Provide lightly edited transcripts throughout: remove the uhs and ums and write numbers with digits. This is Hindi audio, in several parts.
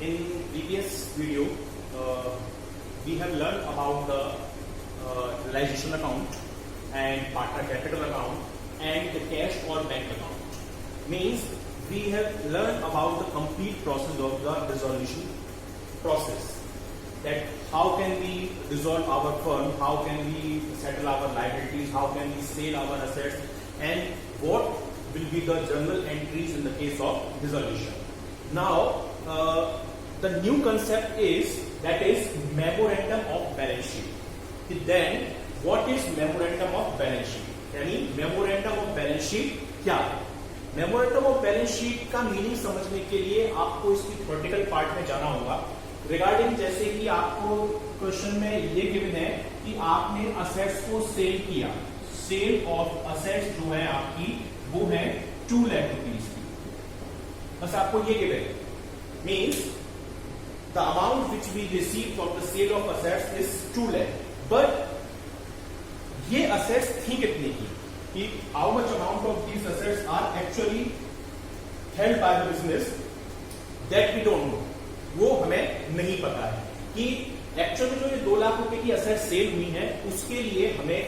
In previous video, we have learned about the realization account and partner capital account and the cash or bank account. Means we have learned about the complete process of the resolution process. That how can we resolve our firm, how can we settle our liabilities, how can we sell our assets, and what will be the journal entries in the case of dissolution. Now, the new concept is memorandum of balance sheet. Then, what is memorandum of balance sheet? यानी memorandum of balance sheet क्या है? memorandum of balance sheet का मीनिंग समझने के लिए आपको इसकी थ्योरेटिकल पार्ट में जाना होगा. रिगार्डिंग जैसे कि आपको क्वेश्चन में ये गिवन है कि आपने असेट्स को सेल किया. सेल ऑफ असेट्स जो है आपकी वो है 2 लाख रुपीज की. बस आपको ये given means the amount which we receive from the sale of assets is 2 lakh. But ये असेट्स थी कितने की कि how much amount of these assets are actually held by the business that we don't know. वो हमें नहीं पता है कि एक्चुअली जो ये 2 लाख रुपए की असेट सेल हुई है उसके लिए हमें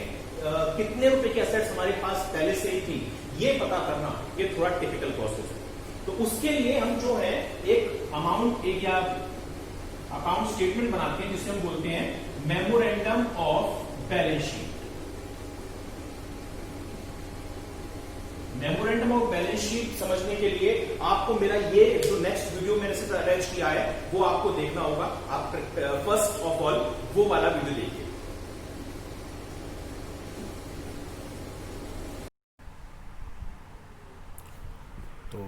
कितने रुपए की असेट्स हमारे पास पहले से ही थी ये पता करना ये थोड़ा टिपिकल प्रोसेस है. तो उसके लिए हम जो है एक अमाउंट एक या अकाउंट स्टेटमेंट बनाते हैं जिसे हम बोलते हैं memorandum of balance sheet. Memorandum of balance sheet समझने के लिए आपको मेरा ये जो नेक्स्ट वीडियो मैंने से अरेंज किया है वो आपको देखना होगा. आप फर्स्ट ऑफ ऑल वो वाला वीडियो देखिए. तो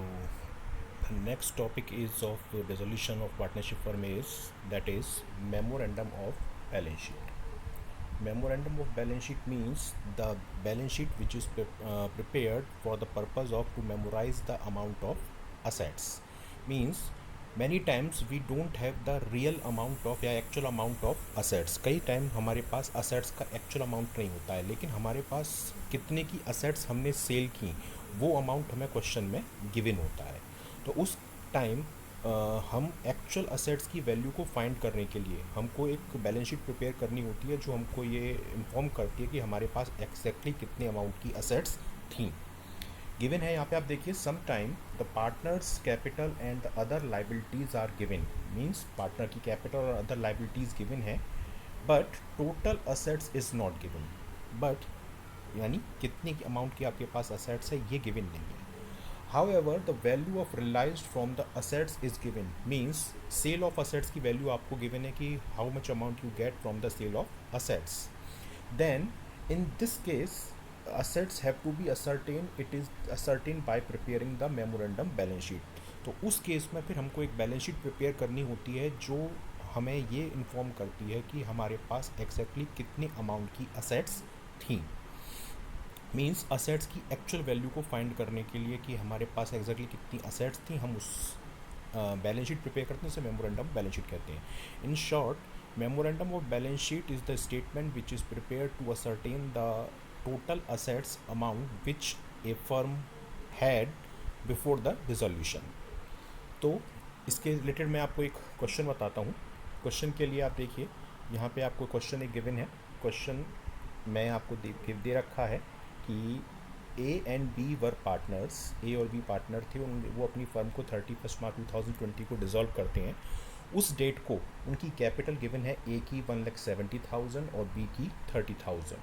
next topic is of dissolution of partnership firm is memorandum of balance sheet. Memorandum of balance sheet means the balance sheet which is prepared for the purpose of to memorize the amount of assets. Means many times we don't have the real amount of या actual amount of assets. कई टाइम हमारे पास assets का actual amount नहीं होता है लेकिन हमारे पास कितने की assets हमने सेल की वो amount हमें क्वेश्चन में गिवन होता है. तो उस टाइम हम एक्चुअल असेट्स की वैल्यू को फाइंड करने के लिए हमको एक बैलेंस शीट प्रिपेयर करनी होती है जो हमको ये इन्फॉर्म करती है कि हमारे पास एक्जैक्टली कितने अमाउंट की असेट्स थी. गिवन है यहाँ पे आप देखिए some time the partners capital and the other liabilities are given. Means partner की कैपिटल और अदर लाइबिलिटीज़ गिवन है but total assets is not given. But यानी कितनी अमाउंट की आपके पास असेट्स है ये गिवन नहीं है. However, the value of realized from the assets is given. Means sale of assets की value आपको given है कि how much amount you get from the sale of assets. Then in this case assets have to be ascertained. It is ascertained by preparing the memorandum balance sheet. तो उस केस में फिर हमको एक बैलेंस शीट प्रिपेयर करनी होती है जो हमें ये इन्फॉर्म करती है कि हमारे पास एग्जैक्टली कितने अमाउंट की असेट्स थी. मीन्स असेट्स की एक्चुअल वैल्यू को फाइंड करने के लिए कि हमारे पास एग्जैक्टली कितनी असेट्स थी हम उस बैलेंस शीट प्रिपेयर करते हैं. उसे मेमोरेंडम बैलेंस शीट कहते हैं. In short memorandum of balance sheet is the statement which is prepare to ascertain the total assets amount which a firm had before the dissolution. तो इसके रिलेटेड मैं आपको एक क्वेश्चन बताता हूँ. क्वेश्चन के लिए आप देखिए यहाँ पे आपको क्वेश्चन एक गिवन है. क्वेश्चन मैं आपको दे रखा है कि A and B were partners. A और बी पार्टनर थे. वो अपनी फर्म को 31 मार्च 2020 को डिज़ोल्व करते हैं. उस डेट को उनकी कैपिटल गिवन है ए की 1,70,000 और बी की 30,000.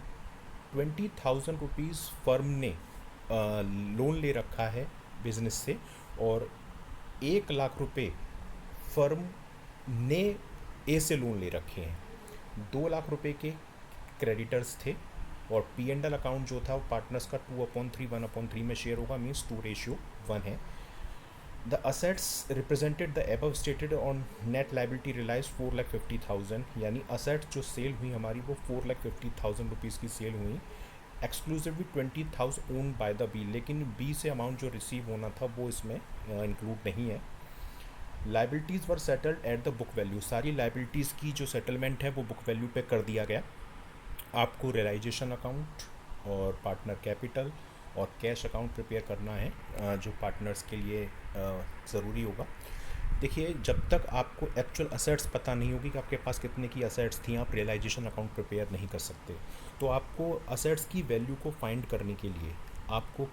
20,000 रुपीज़ फर्म ने लोन ले रखा है बिजनेस से और 1 लाख रुपए फर्म ने ए से लोन ले रखे हैं. 2 लाख रुपए के क्रेडिटर्स थे और P&L अकाउंट जो था वो पार्टनर्स का 2/3 1/3 में शेयर होगा. मीन्स 2:1 है. The assets represented the above stated on net liability realize 4,50,000. यानी असेट्स जो सेल हुई हमारी वो 4,50,000 रुपीज़ की सेल हुई. Exclusively 20,000 own by the B. लेकिन बी से अमाउंट जो रिसीव होना था वो इसमें इंक्लूड नहीं है. Liabilities were settled at the book value. सारी लाइबिलिटीज़ की जो सेटलमेंट है वो बुक वैल्यू पे कर दिया गया. आपको रियलाइजेशन अकाउंट और पार्टनर कैपिटल और कैश अकाउंट प्रिपेयर करना है जो पार्टनर्स के लिए ज़रूरी होगा. देखिए, जब तक आपको एक्चुअल असेट्स पता नहीं होगी कि आपके पास कितने की असेट्स थी, आप रियलाइजेशन अकाउंट प्रिपेयर नहीं कर सकते। तो आपको असेट्स की वैल्यू को फाइंड करने के लिए आपको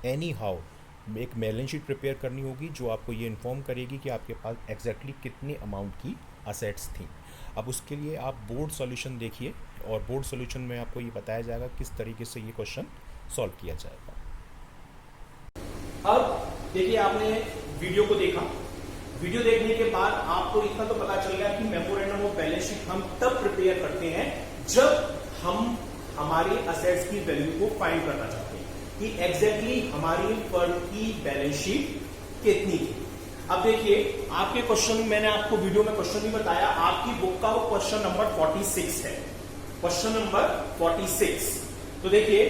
एनी हाउ एक बैलेंस शीट प्रिपेयर करनी होगी, जो आपको ये इन्फॉर्म करेगी कि आपके पास एग्जैक्टली कितने अमाउंट की असेट्स थी। अब उसके लिए आप बोर्ड सॉल्यूशन देखिए, और बोर्ड सॉल्यूशन में आपको ये बताया जाएगा किस तरीके से ये क्वेश्चन सॉल्व किया जाएगा। अब देखिए, आपने वीडियो को देखा। वीडियो देखने के बाद आपको इतना तो पता चल गया कि मेमोरेंडम ऑफ बैलेंस शीट हम तब प्रिपेयर करते हैं जब हम हमारे असेट्स की वैल्यू को फाइंड करना चाहते हैं कि एग्जैक्टली हमारी फर्म की बैलेंस शीट कितनी थी। अब देखिए, आपके क्वेश्चन, मैंने आपको वीडियो में क्वेश्चन भी बताया, आपकी बुक का वो क्वेश्चन नंबर 46 है, क्वेश्चन नंबर 46। तो देखिए,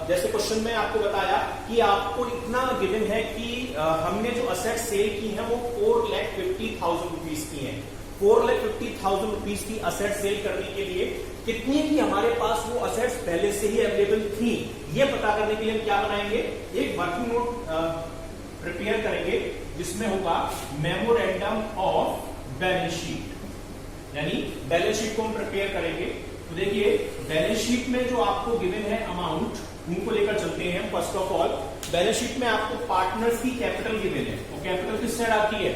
जैसे क्वेश्चन में आपको बताया कि आपको इतना गिवन है कि हमने जो असेट सेल की है वो 4,50,000 रुपीज की है। 4,50,000 रुपीज की असेट सेल करने के लिए कितनी की हमारे पास वो असेट्स पहले से ही अवेलेबल थी, ये पता करने के लिए हम क्या बनाएंगे, एक वर्किंग नोट प्रिपेयर करेंगे जिसमें होगा मेमोरेंडम ऑफ बैलेंस शीट, यानी बैलेंस शीट को हम प्रिपेयर करेंगे। तो देखिए, बैलेंस शीट में जो आपको गिवन है अमाउंट, उनको लेकर चलते हैं। First of all, balance sheet में आपको पार्टनर्स की कैपिटल गिवन है, और कैपिटल किस साइड आती है,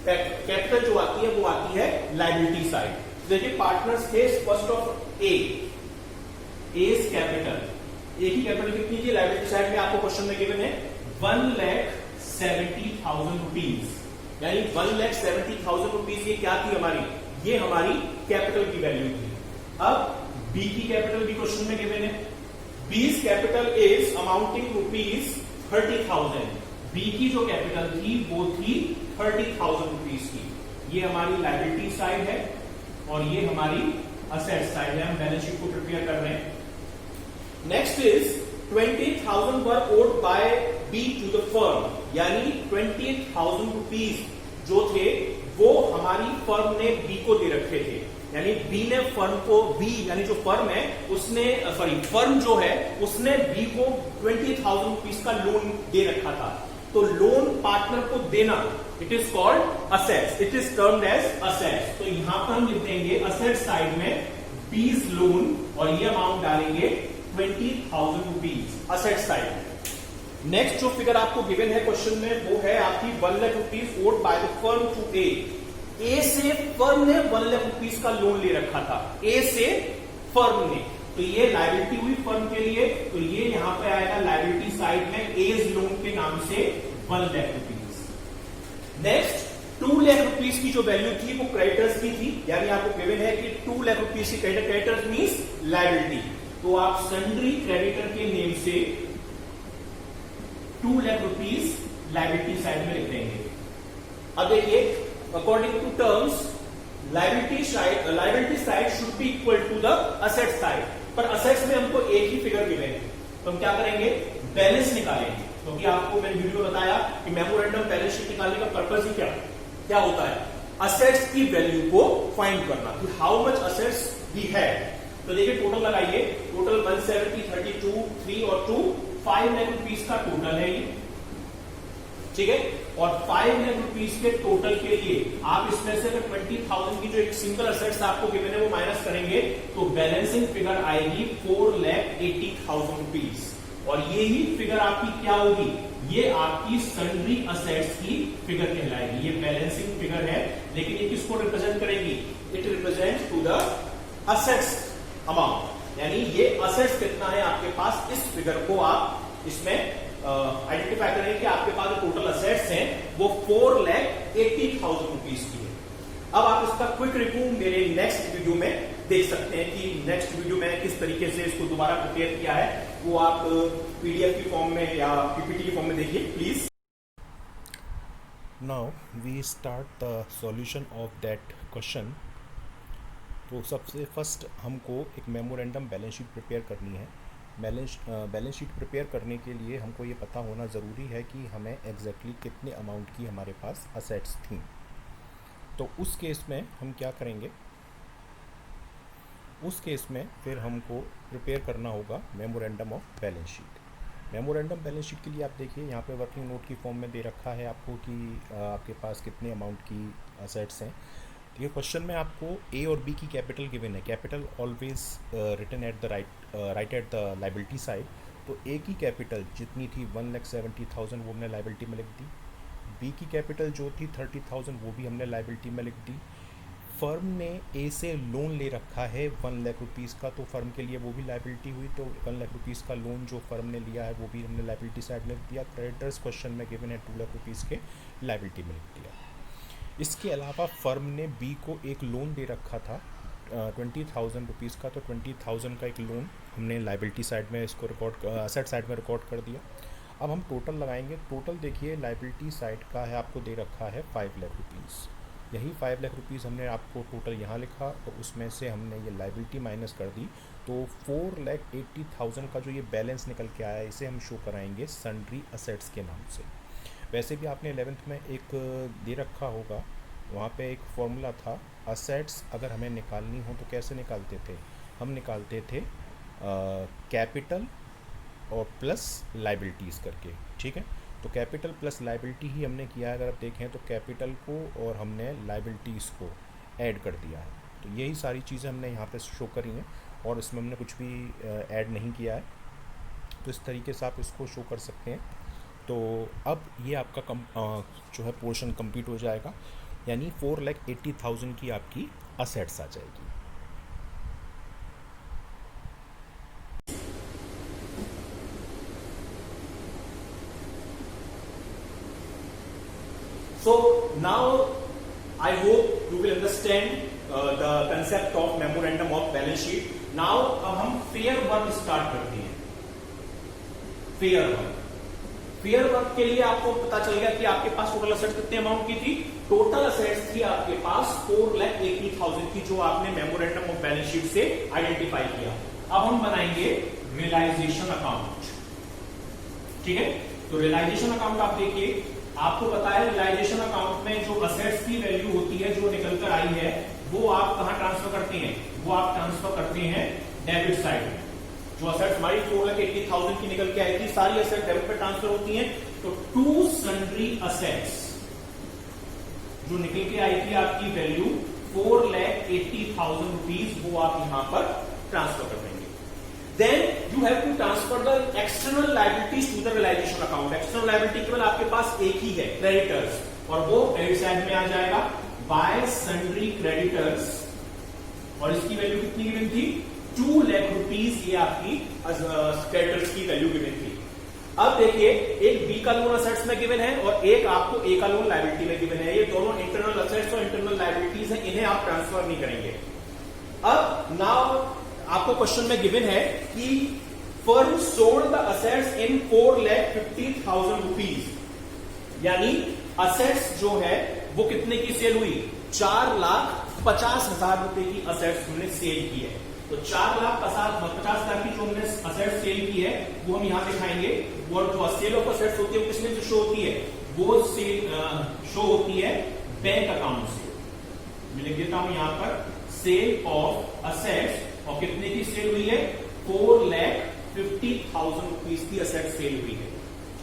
कैपिटल जो आती है वो आती है लायबिलिटी साइड। देखिए, पार्टनर्स थे फर्स्ट ऑफ एज कैपिटल, एक ही कैपिटल कितनी थी लायबिलिटी साइड में, आपको क्वेश्चन में गिवन है 1,70,000 रुपीज, यानी 1,70,000 रुपीज ये क्या थी हमारी, ये हमारी कैपिटल की वैल्यू थी। अब बी की कैपिटल भी क्वेश्चन में गिवन है, B's capital is amounting rupees 30,000, B की जो कैपिटल थी वो थी 30,000 रुपीज की। ये हमारी लायबिलिटी साइड है और ये हमारी असेट साइड है, हम बैलेंस शीट को प्रिपेयर कर रहे हैं। Next is 20,000 were owed by B to the firm, यानी 20,000 रुपीज जो थे वो हमारी फर्म ने बी को दे रखे थे, यानी बी ने फर्म को, बी यानी जो फर्म है उसने, फर्म जो है उसने बी को 20,000 रुपीज का लोन दे रखा था। तो लोन पार्टनर को देना, it is called assets, it is termed as assets. तो यहां पर हम लिख देंगे असेट साइड में बीज लोन, और ये अमाउंट डालेंगे 20,000 रुपीज असेट साइड। नेक्स्ट जो फिगर आपको गिवन है क्वेश्चन में वो है आपकी 1 lakh rupees owed by the firm to A से फर्म ने 1 लाख रुपीज का लोन ले रखा था, ए से फर्म ने, तो ये लायबिलिटी हुई फर्म के लिए, तो ये यहां पे आएगा लायबिलिटी साइड में एज लोन के नाम से 1 lakh rupees. Next 2 lakh rupees की जो वैल्यू थी वो क्रेडिटर्स की थी, यानी आपको गिवन है कि 2 लाख रुपीज की क्रेडिटर्स मींस लायबिलिटी, तो आप सन्ड्री क्रेडिटर के नेम से 2 लाख रुपीज लायबिलिटी साइड में लिख देंगे। अब देखिए, according to terms liability side should be equal to the asset side, पर असेट्स में हमको एक ही फिगर गिवन है, तो हम क्या करेंगे, बैलेंस निकालेंगे। क्योंकि आपको मैंने वीडियो में बताया कि मेमोरेंडम बैलेंस शीट निकालने का पर्पज ही क्या होता है, असेट्स की वैल्यू को फाइंड करना, कि how much assets we have. तो देखिए, टोटल लगाइए, टोटल 170, 32, 3 और 2, 5 लाख रुपीज का टोटल है ये, ठीक है। और 5 लाख रुपीज के टोटल के लिए आप इसमें से 20,000 की जो एक सिंगल असेट्स आपको गिवन है वो माइनस करेंगे, तो बैलेंसिंग फिगर आएगी 4,80,000 रुपीज, और ये ही फिगर आपकी क्या होगी, ये आपकी सन्ड्री असेट्स की फिगर कहलाएगी। ये बैलेंसिंग फिगर है, लेकिन ये किसको रिप्रेजेंट करेगी, it represent to the assets amount, यानी ये असेट्स कितना है आपके पास, इस फिगर को आप इसमें आइडेंटिफाई करेंगे कि आपके पास जो टोटल असेट्स हैं वो 4,80,000 रुपीज की है। अब आप इसका क्विक रिव्यू मेरे नेक्स्ट वीडियो में देख सकते हैं कि नेक्स्ट वीडियो में किस तरीके से इसको दोबारा प्रिपेयर किया है, वो आप पीडीएफ की फॉर्म में या पीपीटी की फॉर्म में देखिए please. Now we start the solution of that question. तो सबसे फर्स्ट हमको एक मेमोरेंडम बैलेंस शीट प्रिपेयर करनी है। बैलेंस शीट प्रिपेयर करने के लिए हमको ये पता होना ज़रूरी है कि हमें एग्जैक्टली कितने अमाउंट की हमारे पास असेट्स थी। तो उस केस में हम क्या करेंगे, उस केस में फिर हमको प्रिपेयर करना होगा memorandum of balance sheet. Memorandum balance sheet के लिए आप देखिए यहाँ पे वर्किंग नोट की फॉर्म में दे रखा है आपको कि आपके पास कितने अमाउंट की असेट्स हैं। तो ये क्वेश्चन में आपको ए और बी की कैपिटल गिवन है, capital always written at the right at the liability side. तो ए की कैपिटल जितनी थी 1,70,000 वो हमने लाइबिलिटी में लिख दी, बी की कैपिटल जो थी 30,000 वो भी हमने लाइबिलिटी में लिख दी। फर्म ने ए से लोन ले रखा है 1 लाख रुपीज़ का, तो फर्म के लिए वो भी लाइबिलिटी हुई, तो 1 लाख रुपीज़ का लोन जो फर्म ने लिया है वो भी हमने लाइबिलिटी साइड में लिख दिया। क्रेडिटर्स क्वेश्चन में गिवन है 2 लाख रुपीज़ के, लाइबिलिटी में लिख दिया। इसके अलावा फर्म ने बी को एक लोन दे रखा था 20,000 रुपीज़ का, तो 20,000 का एक लोन हमने लाइबिलिटी साइड में इसको असेट साइड में रिकॉर्ड कर दिया। अब हम टोटल लगाएंगे। टोटल देखिए लाइबिलिटी साइड का है, आपको दे रखा है 5 लाख रुपीज़। यही 5 लाख रुपीज़ हमने आपको टोटल यहाँ लिखा और उसमें से हमने ये लाइबिलिटी माइनस कर दी, तो 4,80,000 का जो ये बैलेंस निकल के आया इसे हम शो कराएंगे सन्ड्री असेट्स के नाम से। वैसे भी आपने 11th में एक दे रखा होगा, वहाँ पे एक फॉर्मूला था, असेट्स अगर हमें निकालनी हो तो कैसे निकालते थे, हम निकालते थे कैपिटल और प्लस लाइबिलिटीज़ करके, ठीक है। तो कैपिटल प्लस लाइबिलिटी ही हमने किया है। अगर आप देखें तो कैपिटल को और हमने लाइबिलिटीज़ को ऐड कर दिया है, तो यही सारी चीज़ें हमने यहाँ पे शो करी हैं और इसमें हमने कुछ भी ऐड नहीं किया है। तो इस तरीके से आप इसको शो कर सकते हैं। तो अब ये आपका जो है पोर्शन कंप्लीट हो जाएगा, यानी 4,80,000 की आपकी असेट्स आ जाएगी। So now I hope you will understand the concept of memorandum of balance sheet. Now अब हम fair work start करते हैं। फेयर वर्क के लिए आपको पता चल गया कि आपके पास टोटल असेट्स कितने अमाउंट की थी। टोटल असेट्स थी आपके पास 4,80,000 की, जो आपने मेमोरेंडम ऑफ बैलेंस शीट से आइडेंटिफाई किया। अब हम बनाएंगे रियलाइजेशन अकाउंट, ठीक है। तो रियलाइजेशन अकाउंट आप देखिए, आपको पता है रियलाइजेशन अकाउंट में जो असेट्स की वैल्यू होती है जो निकल कर आई है वो आप कहां ट्रांसफर करते हैं, वो आप ट्रांसफर करते हैं डेबिट साइड में। जो असेट्स हमारी 4,80,000 की निकल के आई थी, सारी असेट डेबिट पे ट्रांसफर होती हैं। तो टू सन्ड्री असेट्स जो निकल के आई थी आपकी वैल्यू 4,80,000 रुपीज, वो आप यहां पर ट्रांसफर कर देंगे। Then you have to transfer the external liabilities to the realization account. External liability केवल आपके पास एक ही है, creditors, और वो क्रेडिट साइड में आ जाएगा by sundry creditors, और इसकी वैल्यू कितनी गिवन थी 2 लाख रुपीज, ये आपकी क्रेडिटर्स की वैल्यू गिवन थी। अब देखिए, एक बी का लोन असेट्स में गिवन है और एक आपको ए का लोन लायबिलिटी में गिवन है। ये दोनों इंटरनल असेट्स और इंटरनल लायबिलिटीज हैं, इन्हें आप ट्रांसफर नहीं करेंगे। अब नाउ आपको क्वेश्चन में गिवन है कि firm sold the assets in 4,50,000 rupees, यानी असेट्स जो है वो कितने की सेल हुई, 4,50,000 रुपए की असेट्स हमने सेल की है। तो 4,50,000 की जो हमने असेट्स सेल की है वो हम यहां दिखाएंगे। और जो सेल ऑफ असेट्स होती है वो किसमें शो होती है, वो सेल शो होती है बैंक अकाउंट से। मैं लिख देता हूं यहां पर सेल ऑफ असेट्स, और कितने की सेल हुई है 4,50,000 रुपीज की असेट सेल हुई है,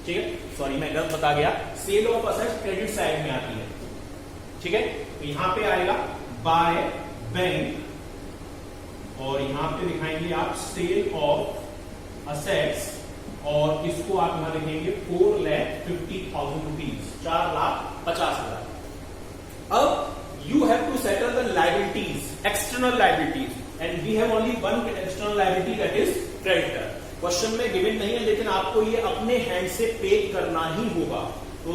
ठीक है। सॉरी मैं गलत बता गया, sale of assets credit side में आती है, ठीक है। तो यहां पे आएगा बाय बैंक, और यहां पे दिखाएंगे आप सेल ऑफ असेट्स, और इसको आप यहां देखेंगे 4,50,000 रुपीज, 4,50,000। अब you have to settle the liabilities, external liabilities, and we have only one external liability, that is creditor. Question में गिवन नहीं है, लेकिन आपको ये अपने हैंड से पे करना ही होगा। तो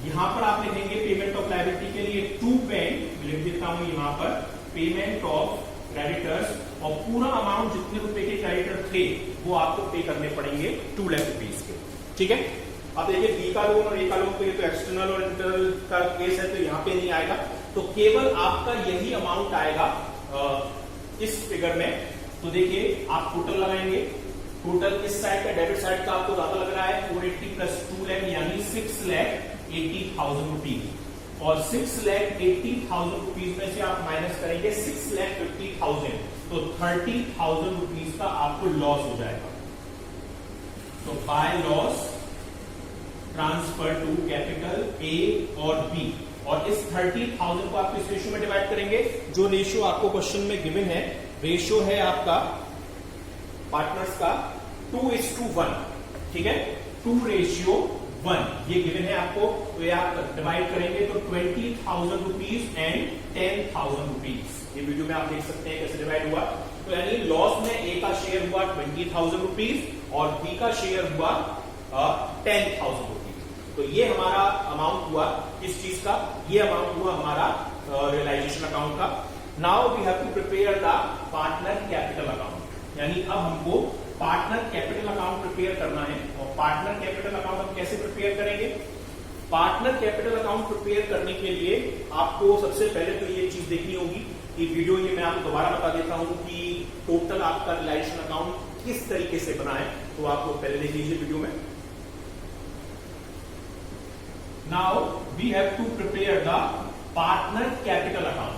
यहां पर आप लिखेंगे पेमेंट ऑफ लायबिलिटी के लिए टू बैंक, लिख देता हूं यहां पर पेमेंट ऑफ क्रेडिटर्स, और पूरा अमाउंट जितने रुपए के क्रेडिटर थे वो आपको पे करने पड़ेंगे 2 लाख रुपीज के, ठीक है। अब देखिए बी का लोन और ए का लोन, तो ये तो एक्सटर्नल और इंटरनल का केस है, तो यहां पे नहीं आएगा। तो केवल आपका यही अमाउंट आएगा इस फिगर में। तो देखिए आप टोटल लगाएंगे, टोटल इस साइड का डेबिट साइड का आपको ज्यादा लग रहा है 480 प्लस 2 लाख, यानी 6,80,000 रुपीज, और 6,80,000 रुपीज में से आप माइनस करेंगे 6,50,000, तो 30,000 रुपीज का आपको लॉस हो जाएगा। तो by loss transfer to capital A और बी, और इस 30,000 को आप किस रेशियो में डिवाइड करेंगे? जो रेशियो आपको क्वेश्चन में गिवन है, रेशियो है आपका पार्टनर्स का 2:1, ठीक है, 2:1 ये गिवन है आपको। तो ये आप डिवाइड करेंगे तो 20,000 रुपीज एंड 10,000 रुपीज, ये वीडियो में आप देख सकते हैं कैसे डिवाइड हुआ। तो यानी लॉस में ए का शेयर हुआ 20,000 रुपीज और बी का शेयर हुआ 10,000 रुपीज। तो ये हमारा अमाउंट हुआ किस चीज का? ये अमाउंट हुआ हमारा रियलाइजेशन अकाउंट का। Now we have to prepare the partner capital account, यानी अब हमको पार्टनर कैपिटल अकाउंट प्रिपेयर करना है। और पार्टनर कैपिटल अकाउंट हम कैसे प्रिपेयर करेंगे? पार्टनर कैपिटल अकाउंट प्रिपेयर करने के लिए आपको सबसे पहले तो ये चीज देखनी होगी कि वीडियो ये मैं आपको दोबारा बता देता हूं कि टोटल आपका रियलाइजेशन अकाउंट किस तरीके से बना है, तो आपको पहले देख लीजिए वीडियो में। Now we have to prepare the partner capital account.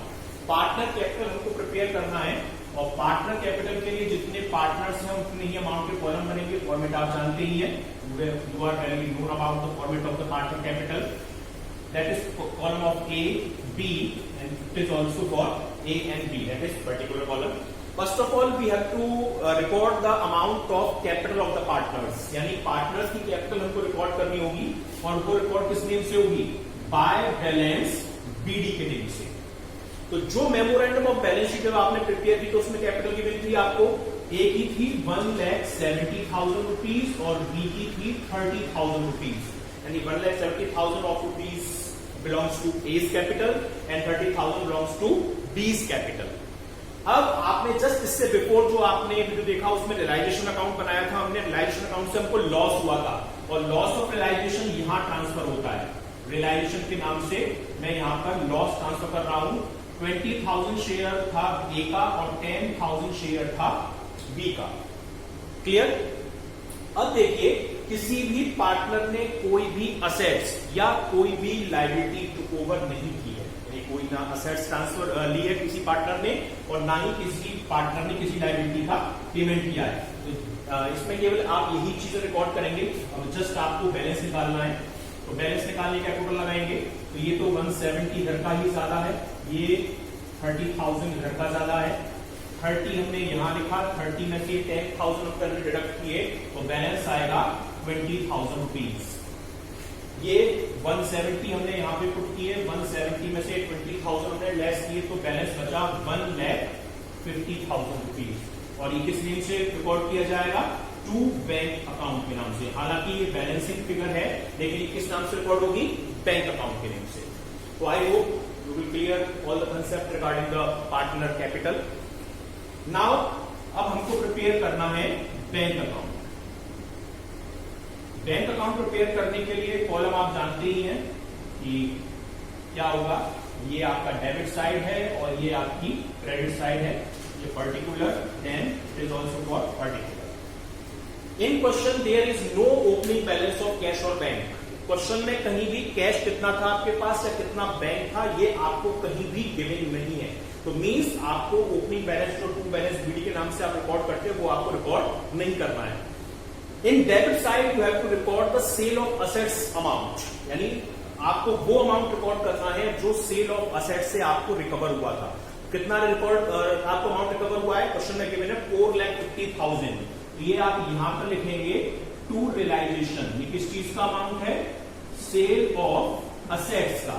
Partner capital हमको प्रिपेयर करना है, और पार्टनर कैपिटल के लिए जितने पार्टनर्स हैं उतने ही अमाउंट के कॉलम बनेंगे। फॉर्मेट आप जानते ही हैं, you are very known about the format of the partner capital, that is column of A B and it is also for A and B, that is particular column. First of all we have to record the amount of capital of the partners, यानी पार्टनर्स की कैपिटल हमको रिकॉर्ड करनी होगी, और वो रिकॉर्ड किस नेम से होगी? बाय बैलेंस बीडी के नेम से। तो जो मेमोरेंडम ऑफ बैलेंस शीट जब आपने प्रिपेयर की तो उसमें कैपिटल गिवन थी आपको, ए की थी 1,70,000 रुपीज और बी की थी 30,000 रुपीज, यानी 1,70,000 of rupees belongs to A's capital and 30,000 belongs to B's capital. अब आपने जस्ट इससे बिफोर जो आपने वीडियो देखा उसमें रियलाइजेशन अकाउंट बनाया था हमने, रियलाइजेशन अकाउंट से हमको लॉस हुआ था, और लॉस ऑफ रियलाइजेशन यहां ट्रांसफर होता है। रियलाइजेशन के नाम से मैं यहां पर लॉस ट्रांसफर कर रहा हूं। 20,000 शेयर था ए का और 10,000 शेयर था बी का। क्लियर? अब देखिए, किसी भी पार्टनर ने कोई भी असेट्स या कोई भी लायबिलिटी टू ओवर नहीं की है, यानी कोई ना असेट्स ट्रांसफर ली है किसी पार्टनर ने, और ना ही किसी पार्टनर ने किसी लायबिलिटी का पेमेंट किया है। तो इसमें केवल आप यही चीजें रिकॉर्ड करेंगे। अब जस्ट आपको बैलेंस निकालना है, तो बैलेंस निकालने का टोटल लगाएंगे। तो ये तो 170 इधर का ही ज्यादा है, ये 30,000 इधर का ज्यादा है। 30 हमने यहां लिखा, 30 में से 10,000 हमने डिडक्ट किए तो बैलेंस आएगा 20,000 रुपीज। ये 170 हमने यहाँ पे पुट किए, 170 में से 20,000 हमने लेस किए तो बैलेंस बचा 1,50,000 रुपीज। और ये किस नेम से रिकॉर्ड किया जाएगा? टू बैंक अकाउंट के नाम से। हालांकि ये बैलेंसिंग फिगर है, लेकिन ये किस नाम से रिकॉर्ड होगी? बैंक अकाउंट के नेम से। तो I hope you will clear all the concept regarding the partner capital. Now अब हमको प्रिपेयर करना है bank account. Bank account prepare करने के लिए कॉलम आप जानते ही हैं कि क्या होगा। ये आपका डेबिट साइड है और ये आपकी क्रेडिट साइड है। ये particular, then it is also for particular. In question there is no opening balance of cash और बैंक। क्वेश्चन में कहीं भी कैश कितना था आपके पास या कितना बैंक था ये आपको कहीं भी गिवन नहीं है। तो मींस आपको ओपनिंग बैलेंस जो टू बैलेंस बीडी के नाम से आप रिकॉर्ड करते हैं वो आपको रिकॉर्ड नहीं करना है। In debit side you have to record the sale of assets amount, यानी आपको वो अमाउंट रिकॉर्ड करना है जो सेल ऑफ असेट्स से आपको रिकवर हुआ था। कितना रिकॉर्ड आपको अमाउंट रिकवर हुआ है? क्वेश्चन में गिवन है 4,50,000। तो ये आप यहां पर लिखेंगे टू रियलाइजेशन। ये किस चीज का अमाउंट है? सेल ऑफ असेट्स का।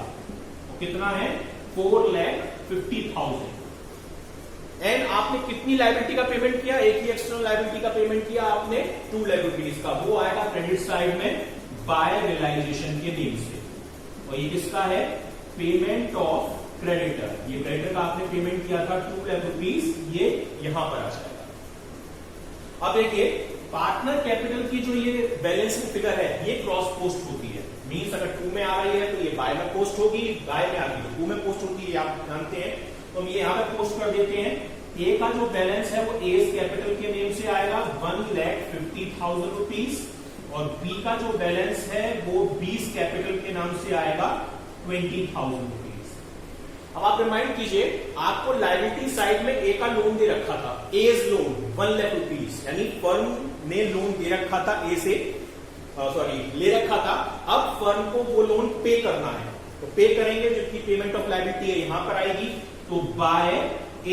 तो कितना है? 4,50,000। एंड आपने कितनी लायबिलिटी का पेमेंट किया? एक ही एक्सटर्नल लायबिलिटी का पेमेंट किया आपने 2 लायबिलिटीज का, वो आएगा क्रेडिट साइड में बाय रियलाइजेशन के नेम से। और ये किसका है? Payment of creditor. ये क्रेडिटर का आपने पेमेंट किया था 2 लाख रुपीज, ये यहां पर आ जाएगा। अब देखिए, पार्टनर कैपिटल की जो ये बैलेंसिंग फिगर है ये क्रॉस पोस्ट होती है। मींस अगर 2 में आ रही है तो ये बाय में पोस्ट होगी, बाय में आ रही है 2 में पोस्ट होगी, ये आप जानते हैं। तो हम ये यहां पर पोस्ट कर देते हैं। ए का जो बैलेंस है वो एज कैपिटल के नेम से आएगा 1,50,000 रुपीज, और बी का जो बैलेंस है वो बीज कैपिटल के नाम से आएगा 20,000 रुपीज। अब आप रिमाइंड कीजिए, आपको लायबिलिटी साइड में ए का लोन दे रखा था, एज लोन 1 लाख रुपीज, यानी फर्म ने लोन दे रखा था ए से, ले रखा था। अब फर्म को वो लोन पे करना है, तो पे करेंगे, जितनी पेमेंट ऑफ लायबिलिटी है यहां पर आएगी। तो बाय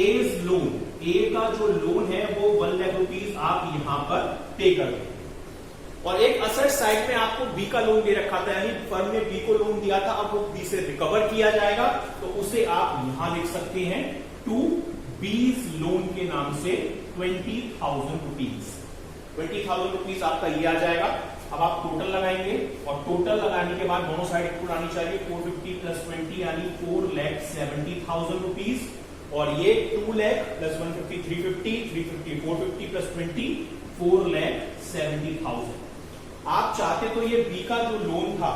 एज लोन, ए का जो लोन है वो 1 लाख रुपीज आप यहां पर पे कर देंगे। और एक असेट साइड में आपको बी का लोन दे रखा था, यानी फर्म ने बी को लोन दिया था, अब वो बी से रिकवर किया जाएगा, तो उसे आप यहां लिख सकते हैं टू बीज लोन के नाम से 20,000 रुपीज। 20,000 रुपीज आपका ये आ जाएगा। अब आप टोटल लगाएंगे, और टोटल लगाने के बाद दोनों साइड इक्वल आनी चाहिए, 450 प्लस 20 यानी 4,70,000 रुपीज, और ये 2 लाख प्लस 150 350, 350 450 प्लस 20 4,70,000। आप चाहते तो ये बी का जो लोन था,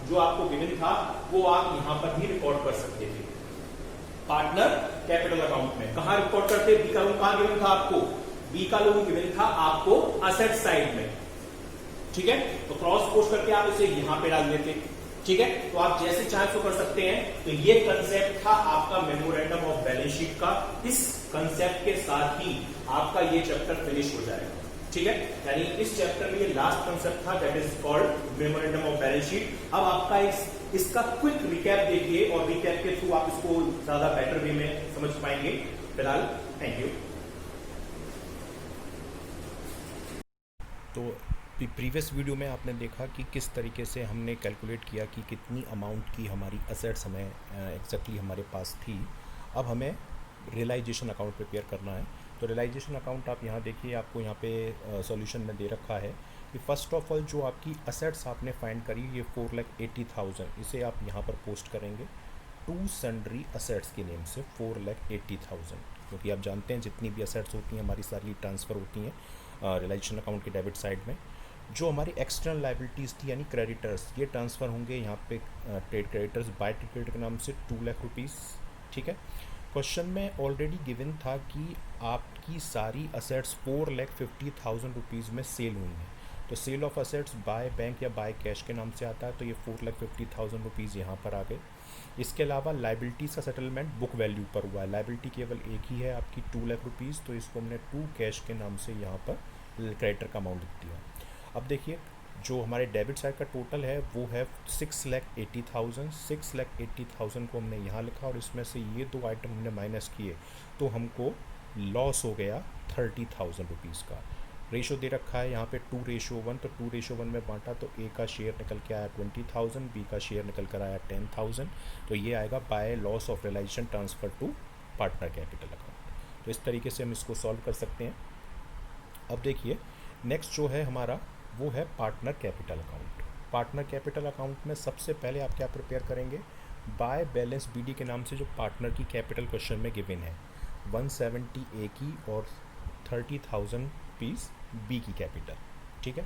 जो आपको गिवन था, वो आप यहां पर भी रिकॉर्ड कर सकते थे पार्टनर कैपिटल अकाउंट में। कहां रिकॉर्ड करते? बी का लोन कहां गिवन था आपको? बी का लोन गिवन था आपको असेट साइड में, ठीक है। तो क्रॉस पोस्ट करके आप इसे यहां पे डाल देते, ठीक है। तो आप जैसे चाहे तो कर सकते हैं। तो ये कंसेप्ट था आपका मेमोरेंडम ऑफ बैलेंस शीट का। इस कंसेप्ट के साथ ही आपका ये चैप्टर फिनिश हो जाएगा, ठीक है। यानी इस चैप्टर में ये लास्ट कंसेप्ट था, that is called memorandum of balance sheet. अब आपका इसका क्विक रिकैप देखिए, और रिकैप के थ्रू आप इसको ज्यादा बेटर वे में समझ पाएंगे। फिलहाल थैंक यू। तो प्रीवियस वीडियो में आपने देखा कि किस तरीके से हमने कैलकुलेट किया कि कितनी अमाउंट की हमारी असेट्स हमें एग्जैक्टली हमारे पास थी। अब हमें रियलाइजेशन अकाउंट प्रिपेयर करना है। तो रियलाइजेशन अकाउंट आप यहाँ देखिए, आपको यहाँ पे सॉल्यूशन में दे रखा है कि फर्स्ट ऑफ ऑल जो आपकी असेट्स आपने फाइंड करी, ये 4,80,000, इसे आप यहाँ पर पोस्ट करेंगे टू सन्ड्री असेट्स के नेम से 4,80,000, क्योंकि आप जानते हैं जितनी भी असेट्स होती हैं हमारी सारी ट्रांसफ़र होती हैं रियलाइजेशन अकाउंट के डेबिट साइड में। जो हमारी एक्सटर्नल लाइबिलिटीज़ थी यानी क्रेडिटर्स, ये ट्रांसफ़र होंगे यहाँ पे trade creditors by trade creditor के नाम से 2 लाख रुपीज़, ठीक है। क्वेश्चन में ऑलरेडी गिवन था कि आपकी सारी असेट्स 4,50,000 रुपीज़ में सेल हुई हैं। तो sale of assets by bank या बाय कैश के नाम से आता है, तो ये 4,50,000 रुपीज़ यहाँ पर आ गए। इसके अलावा लाइबिलिटीज़ का सेटलमेंट बुक वैल्यू पर हुआ है। लाइबिलिटी केवल एक ही है आपकी 2 लाख रुपीज़, तो इसको हमने 2 कैश के नाम से यहाँ पर क्रेडिटर का अमाउंट लिख दिया। अब देखिए, जो हमारे डेबिट साइड का टोटल है वो है 6,80,000। 6,80,000 को हमने यहाँ लिखा, और इसमें से ये 2 आइटम हमने माइनस किए, तो हमको लॉस हो गया 30,000 रुपीज़ का। रेशो दे रखा है यहाँ पे 2:1, तो 2:1 में बांटा तो ए का शेयर निकल के आया 20,000, बी का शेयर निकल कर आया 10,000। तो ये आएगा by loss of realisation transfer to partner capital account. तो इस तरीके से हम इसको सॉल्व कर सकते हैं। अब देखिए, नेक्स्ट जो है हमारा वो है partner capital account. Partner capital account में सबसे पहले आप क्या प्रिपेयर करेंगे? बाय बैलेंस बीडी के नाम से जो पार्टनर की कैपिटल क्वेश्चन में गिवन है, 170 ए की और 30,000 रुपीज़ बी की कैपिटल, ठीक है।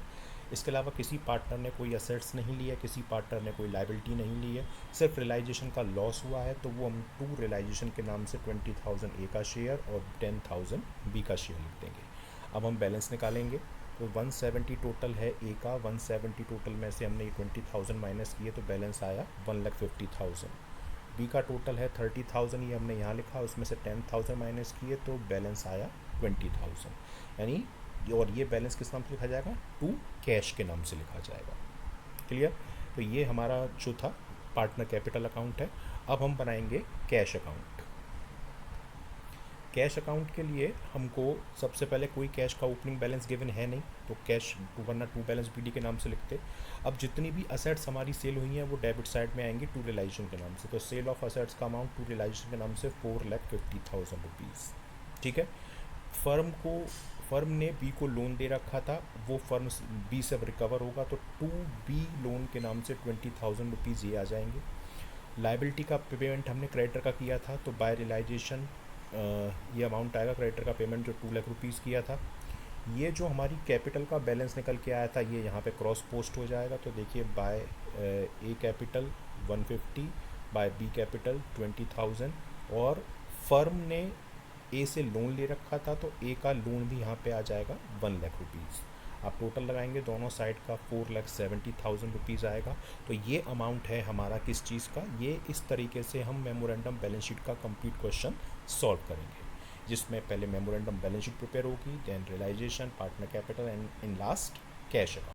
इसके अलावा किसी पार्टनर ने कोई असेट्स नहीं लिया, किसी पार्टनर ने कोई लाइबिलिटी नहीं ली है, सिर्फ रियलाइजेशन का लॉस हुआ है, तो वो हम 2 रियलाइजेशन के नाम से 20,000 ए का शेयर और 10,000 बी का शेयर लिख देंगे। अब हम बैलेंस निकालेंगे, तो 170 टोटल है ए का, 170 टोटल में से हमने 20,000 माइनस किए तो बैलेंस आया 1,50,000। बी का टोटल है 30,000, ये हमने यहाँ लिखा, उसमें से 10,000 माइनस किए तो बैलेंस आया 20,000। यानी और ये बैलेंस किस नाम से लिखा जाएगा? 2 कैश के नाम से लिखा जाएगा। क्लियर? तो ये हमारा जो था पार्टनर कैपिटल अकाउंट है। अब हम बनाएंगे कैश अकाउंट। कैश अकाउंट के लिए हमको सबसे पहले कोई कैश का ओपनिंग बैलेंस गिवन है नहीं, तो कैश वरना 2 बैलेंस बीडी के नाम से लिखते। अब जितनी भी असेट्स हमारी सेल हुई हैं वो डेबिट साइड में आएंगी 2 रियलाइजेशन के नाम से, तो सेल ऑफ असेट्स का अमाउंट 2 रियलाइजेशन के नाम से 4,50,000 रुपीज़, ठीक है। फर्म ने बी को लोन दे रखा था, वो फर्म बी से रिकवर होगा, तो 2B लोन के नाम से 20,000 रुपीज़ ये आ जाएंगे। लाइबिलिटी का पेमेंट हमने क्रेडिटर का किया था, तो बाय रियलाइजेशन ये अमाउंट आएगा क्रेडिटर का पेमेंट जो 2 लाख रुपीज़ किया था। ये जो हमारी कैपिटल का बैलेंस निकल के आया था ये यहाँ पे क्रॉस पोस्ट हो जाएगा, तो देखिए बाय ए कैपिटल 150, बाय बी कैपिटल 20,000, और फर्म ने ए से लोन ले रखा था तो ए का लोन भी यहाँ पे आ जाएगा 1 लाख रुपीज़। आप टोटल लगाएंगे दोनों साइड का 4,70,000 रुपीज़ आएगा। तो ये अमाउंट है हमारा किस चीज़ का, ये इस तरीके से हम मेमोरेंडम बैलेंस शीट का कंप्लीट क्वेश्चन सॉल्व करेंगे, जिसमें पहले मेमोरेंडम बैलेंस शीट प्रिपेयर होगी, then realisation, partner capital and in last cash account.